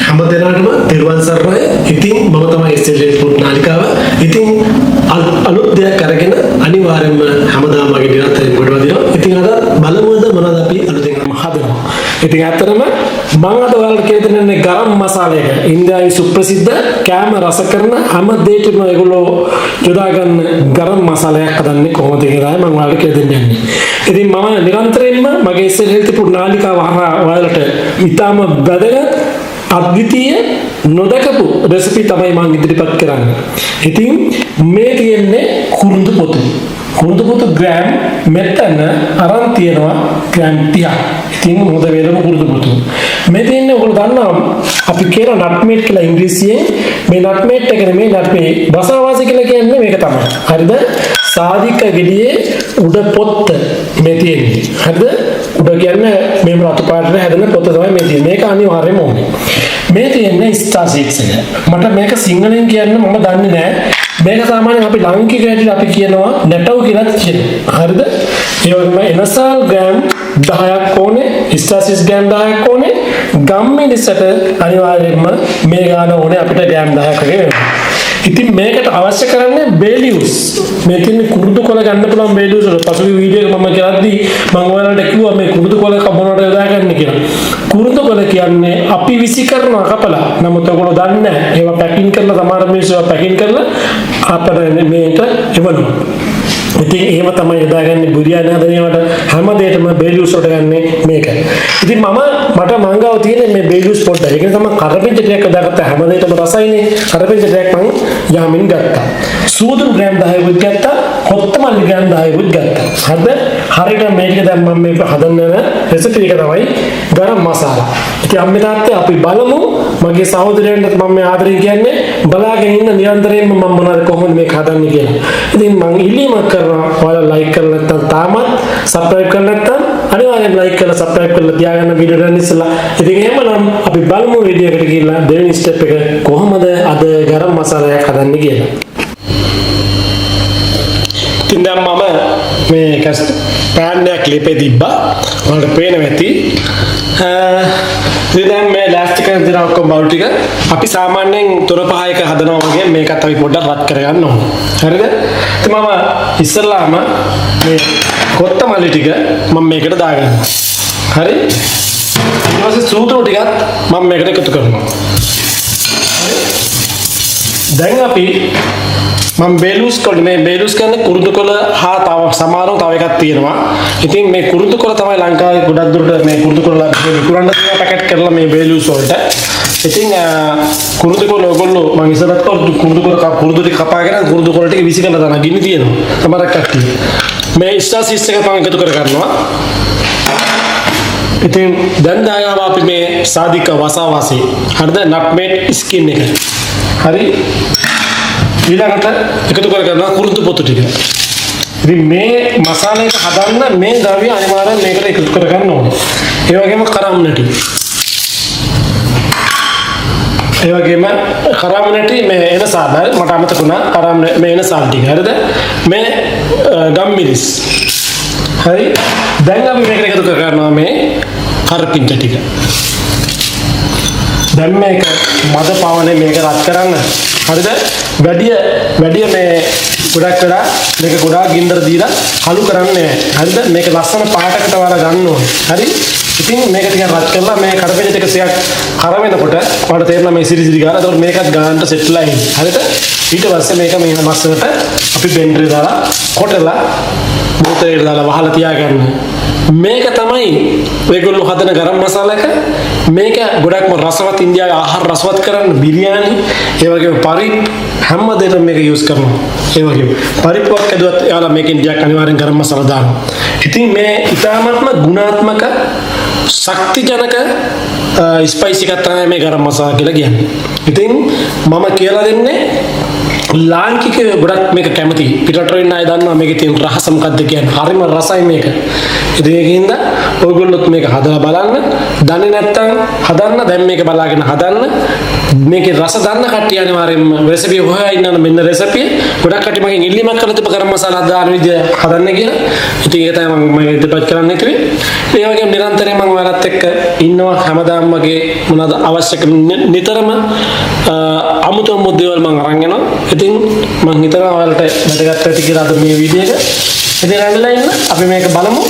හැමදෙනාටම තෙරුවන් සරණයි. ඉතින් මම තමයි SLA ෆුඩ් නාලිකාව. ඉතින් අලුත් දෙයක් අරගෙන අනිවාර්යයෙන්ම හැමදාම වගේ නිරන්තරයෙන් කොට වදිනවා. ඉතින් අද බලමුද මොනවද අපි අලුතෙන් හදනවා. ඉතින් ඇත්තටම මම අද ඔයාලට කියලා දෙන්නේ ගරම් මසාලයක ඉන්දියාවේ සුප්‍රසිද්ධ කෑම රස කරන හැම දෙයකම ඒගොල්ලෝ යොදා ගන්න ගරම් මසාලයක් හදන්නේ කොහොමද කියලා මම ඔයාලට කියලා දෙන්නේ. ඉතින් මම නිරන්තරයෙන්ම මගේ SLA ෆුඩ් නාලිකාව හරහා ඔයාලට ඉතාම වැදගත් අද්විතීය නොදකපු රෙසිපි තමයි මම ඉදිරිපත් කරන්නේ. ඉතින් මේ තියෙන්නේ කුරුඳු පොතු. කුරුඳු පොතු ග්‍රෑම් මෙතන අරන් තියෙනවා ග්‍රෑම් 30ක්. ඉතින් මොකද වේලම කුරුඳු පොතු. මේ තියෙන්නේ ඔයගොල්ලෝ දන්නවා අපි කියන නට්මේට් කියලා ඉංග්‍රීසියෙන් මේ නට්මේට් එක නෙමෙයි නට්මේ බසාවාසි කියලා කියන්නේ මේක තමයි. හරිද? සාධික ගෙඩියේ උඩ පොත්ත මේ තියෙන්නේ. හරිද? උඩ කියන්නේ මේ රතු පාටට හැදෙන පොත්ත තමයි මේ තියෙන්නේ. මේක අනිවාර්යයෙන්ම ඕනේ. මේ තියෙන්නේ ස්ටාර් සීඩ්ස් එක. මට මේක සිංහලෙන් කියන්න මම දන්නේ නැහැ. මේක සාමාන්‍යයෙන් අපි ලාංකික හැටියට අපි කියනවා නැටව් කියලා කියනවා. හරිද? ඒ වගේම එනසල් ග්‍රෑම් 10ක් ඕනේ, ස්ටාර් සීඩ්ස් ග්‍රෑම් 10ක් ඕනේ. ගම්මිනිසට අනිවාර්යයෙන්ම මේ ගාන ඕනේ අපිට ග්‍රෑම් 10ක් වගේ වෙනවා. ඉතින් මේකට අවශ්‍ය කරන්නේ බේලියුස්. මේ තියෙන කුරුදු කොළ ගන්න පුළුවන් බේලියුස් වල පසුගිය වීඩියෝ එක මම කරද්දී මම ඔයාලට කිව්වා මේ කුරුදු කොළ මොනවද යොදා ගන්න කියලා. කුරුදු කොළ කියන්නේ අපි විසි කරනවා කපලා. නමුත් ඔයගොල්ලෝ දන්නේ නැහැ. ඒවා පැකින් කරලා සමහර මිනිස්සු ඒවා පැකින් කරලා අපිට මේක එවනවා. ඉතින් එහෙම තමයි යොදාගන්නේ බුරියානි හදනකොට හැම දෙයකම බේලියුස් වලට ගන්නේ මේක. ඉතින් මට මංගාව තියෙන්නේ මේ බේලියුස් පොඩ්ඩක්. ඒක තමයි කරපිංච ටිකක් යොදාගත්ත හැම දෙයකම රසයිනේ. කරපිංච ටිකක් මම යාමින් ගත්තා. සූදුරු ග්‍රෑම් 10කුත් ගත්තා. කොත්තමල්ලි ග්‍රෑම් 10කුත් ගත්තා. හරිද? හරියට මේක දැන් මම මේක හදන්න යන රෙසිපි එක තමයි ගරම් මසාලා. ඉතින් අම්මේ තාත්තේ අපි බලමු මගේ සහෝදරයන්ට මම මේ ආදරෙන් කියන්නේ බලාගෙන ඉන්න නිරන්තරයෙන්ම මම මොනවද කොහොමද මේක හදන්නේ කියලා. ඉතින් මම ඉල්ලීමක් කරනවා ඔයාලා ලයික් කරලා නැත්නම් තාමත් සබ්ස්ක්‍රයිබ් කරලා නැත්නම් අනිවාර්යෙන් ලයික් කරලා සබ්ස්ක්‍රයිබ් කරලා තියාගන්න වීඩියෝ එක ඉස්සලා. ඉතින් එහෙමනම් අපි බලමු වීඩියෝ එකට ගිහිල්ලා දෙවෙනි ස්ටෙප් එක කොහොමද අද ගරම් මසාලයක් හදන්නේ කියලා. ඉතින් දැන් මම මේ පෑන් එකක් ලිපේ තිබ්බා. ඔයාලට පේනවා ඇති. ඉතින් දැන් මේ ලෑස්ති කරන දේ ඔක්කොම බවුල් ටික අපි සාමාන්‍යයෙන් තොර පහ එක හදනවා වගේ මේකත් අපි පොඩ්ඩක් රත් කරගන්න ඕනේ. හරිද? ඉතින් මම ඉස්සල්ලාම මේ කොත්තමල්ලි ටික මම මේකට දාගන්නවා. හරි? ඊට පස්සේ සූත්‍ර ටිකත් මම මේකට එකතු කරනවා. දැන් අපි මම බේලුස් කොළ මේ බේලුස් කියන්නේ කුරුදු කොළ හා තව සමානව තව එකක් තියෙනවා. ඉතින් මේ කුරුදු කොළ තමයි ලංකාවේ ගොඩක් දුරට මේ කුරුදු කොළ විකුණන්න තියෙන පැකට් කරලා මේ බේලුස් වලට. ඉතින් කුරුදු කොළ ඔයගොල්ලෝ මම ඉස්සරහට කුරුදු ටික කපාගෙන කුරුදු කොළ ටික විසි කරලා දාන ගිනි තියෙනවා. සමහරක් කට්ටිය. මේ ස්ටාර් සීඩ්ස් එක මම එකතු කර ගන්නවා. ඉතින් දැන් දානවා අපි මේ සාධික වසාවාසි. හරිද? නට්මේට් ස්කින් එක. හරි? ඊළඟට එකතු කර ගන්නවා කුරුඳු පොතු ටික. ඉතින් මේ මසාලයක හදන්න මේ ද්‍රව්‍ය අනිවාර්යෙන් මේකට එකතු කර ගන්න ඕනේ. ඒ වගේම කරම් නැටි. ඒ වගේම කරම් නැටි මේ එන සාද මට අමතක වුණා. කරම් මේ එන සාද ටික. හරිද? මේ ගම්මිරිස්. හරි? දැන් අපි මේකට එකතු කර ගන්නවා මේ කරපිංච ටික. දැන් මේක මද පවනේ මේක රත් කරන්න. හරිද? වැඩි මේ ගොඩක් වෙලා මේක ගොඩාක් ගින්දර දීලා කළු කරන්නේ නැහැ. හරිද? මේක ලස්සන පාටකට වලා ගන්න ඕනේ. හරි? ඉතින් මේක ටිකක් රත් කරලා මේ කරපිංච ටික සියක් කර වෙනකොට ඔයාලට තේරෙනවා මේ සිරිසිරි ගාන. ඒතකොට මේකත් ගානට සෙට්ලා ඉන්නේ. හරිද? ඊට පස්සේ මේක මේ මස්සකට අපි බෙන්ඩරේ දාලා කොටලා බෝතලෙට දාලා වහලා තියාගන්න. මේක තමයි ඒගොල්ලෝ හදන ගරම් මසාලා එක. මේක ගොඩක්ම රසවත් ඉන්දියාවේ ආහාර රසවත් කරන්න බිරියානි ඒ වගේම පරිප් හැම දෙයකම මේක යූස් කරනවා. ඒ වගේම පරිප්පුවක් ඇදුවත් එයාලා මේකෙන් ටිකක් අනිවාර්යෙන් ගරම් මසාලා දානවා. ඉතින් මේ ඊටාත්ම ගුණාත්මක ශක්තිජනක ස්පයිසි එකක් තමයි මේ ගරම් මසාලා කියලා කියන්නේ. ඉතින් මම කියලා දෙන්නේ ලාංකිකයෝ ගොඩක් මේක කැමති. පිටරට ඉන්න අය දන්නවා මේකේ තියෙන රහස මොකක්ද කියන්නේ. හරිම රසයි මේක. ඉතින් ඒකින්ද ඔයගොල්ලොත් මේක හදලා බලන්න. දන්නේ නැත්නම් හදන්න. දැන් මේක බලාගෙන හදන්න. මේකේ රස දන්න කට්ටිය අනිවාර්යෙන්ම රෙසිපි හොයලා ඉන්නවනේ මෙන්න රෙසිපි. ගොඩක් කට්ටිය මගෙන් ඉල්ලීමක් කරලා තිබ්බ ගරම් මසාලා දාන විදිය හදන්න කියලා. ඉතින් ඒක තමයි මම ඉදිරිපත් කරන්න හිතුවේ. ඒ වගේම නිරන්තරයෙන් මම ඔයාලත් එක්ක ඉන්නවා හැමදාම වගේ මොනවාද අවශ්‍ය නිතරම අමුතු අමුතු දේවල් මම අරන් යනවා. ඉතින් මම හිතනවා ඔයාලට වැදගත් ඇති කියලා අද මේ වීඩියෝ එක. ඉතින් රැඳිලා ඉන්න අපි මේක බලමු.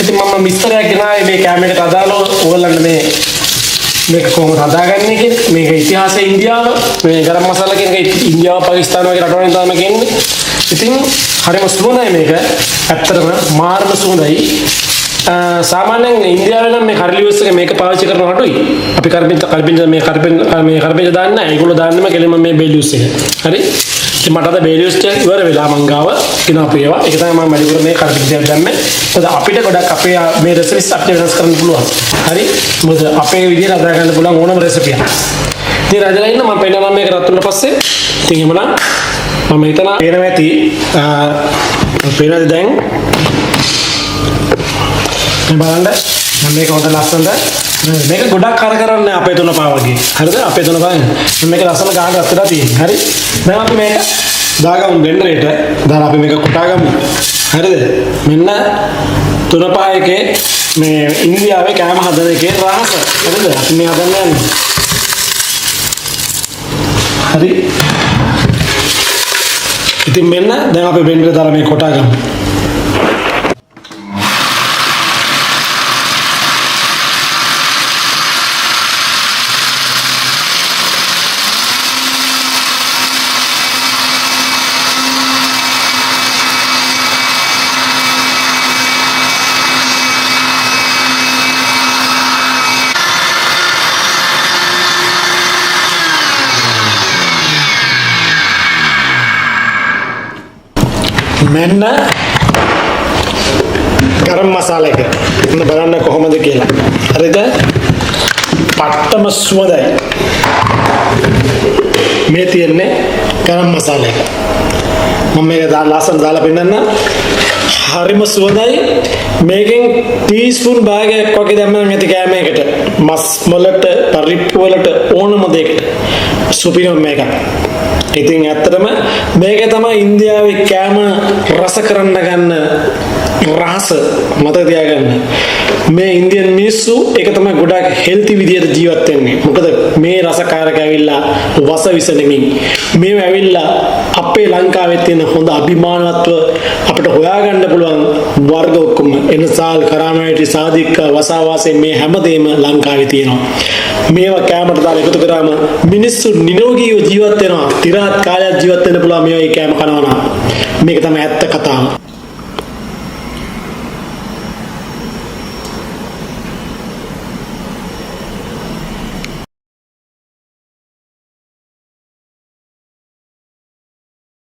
ඉතින් මම විස්තරයක් ගෙනාවේ මේ කැමරේට අදාළව ඔයගොල්ලන්ට මේක කොහොමද හදාගන්නේ කියලා. මේක ඉතිහාසයේ ඉන්දියාව මේ ගරම් මසාලා කියන එක ඉන්දියාව පාකිස්තාන වගේ රටවලින් තමයි කියන්නේ. ඉතින් හරිම සුවඳයි මේක. ඇත්තටම මාර්ම සුවඳයි. සාමාන්‍යයෙන් ඉන්දියාවේ නම් මේ කරලි යූස් එක මේක පාවිච්චි කරන අඩුයි. අපි කරපිංච දාන්නේ නැහැ. ඒගොල්ලෝ දාන්නේම කෙලින්ම මේ බේල් යූස් එක. හරි? ඉතින් මට අද බේල් යූස් එක ඉවර වෙලා මං ගාව කිනාපු ඒවා. ඒක තමයි මම වැඩිපුර මේ කරපිංචයක් දැම්මේ. මොකද අපිට ගොඩක් අපේ මේ රෙසිපිස් අපිට වෙනස් කරන්න පුළුවන්. හරි? මොකද අපේ විදිහට හදා ගන්න පුළුවන් ඕනම රෙසිපියක්. ඉතින් රජලා ඉන්න මම පෙන්නනවා මේක රත් වුණාට පස්සේ. ඉතින් එමුනම් මම හිතනවා පේනවා ඇති පේනද දැන් මේ බලන්න මේක හොඳ ලස්සනද මේක ගොඩක් කර කරන්නේ අපේ තුන පා වගේ හරිද අපේ තුන පා මේක ලස්සන ගාන රත්තරා තියෙනවා හරි දැන් අපි මේක දාගමු බ්ලෙන්ඩරේට දාලා අපි මේක කොටාගමු හරිද මෙන්න තුන පා එකේ මේ ඉන්දියාවේ කෑම හදන එකේ රහස හරිද අපි මේ හදන්න යන්නේ හරි ඉතින් මෙන්න දැන් අපි බ්ලෙන්ඩරේ දාලා මේ කොටාගමු මෙන්න ගරම් මසාලා එක. ඉන්න බලන්න කොහොමද කියලා. හරිද? පට්ටම සුවඳයි. මේ තියෙන්නේ ගරම් මසාලා එක. මම මේක ලස්සන දාලා පෙන්නන්න. හරිම සුවඳයි. මේකෙන් ටීස්පූන් භාගයක් වගේ දැම්මම ඇති කෑමයකට. මස් වලට, පරිප්පු වලට ඕනම දෙයකට. සුපිරිම මේක. ඉතින් ඇත්තටම මේක තමයි ඉන්දියාවේ කෑම රස කරන්න ගන්න රහස මතක තියාගන්න. මේ ඉන්දියන් මිනිස්සු ඒක තමයි ගොඩක් හෙල්ති විදියට ජීවත් වෙන්නේ. මොකද මේ රසකාරක ඇවිල්ලා වස විස නෙමින්. මේව ඇවිල්ලා අපේ ලංකාවේ තියෙන හොඳ අභිමානත්ව අපිට හොයාගන්න පුළුවන් වර්ග ඔක්කොම එනසාල් කරාමයිටි සාදික්ක වසාවාසයේ මේ හැමදේම ලංකාවේ තියෙනවා. මේවා කෑමට දාලා එකතු කරාම මිනිස්සු නිරෝගීව ජීවත් වෙනවා. තිරාත් කාලයක් ජීවත් වෙන්න පුළුවන් මේවා කෑම කනවා නම්. මේක තමයි ඇත්ත කතාව.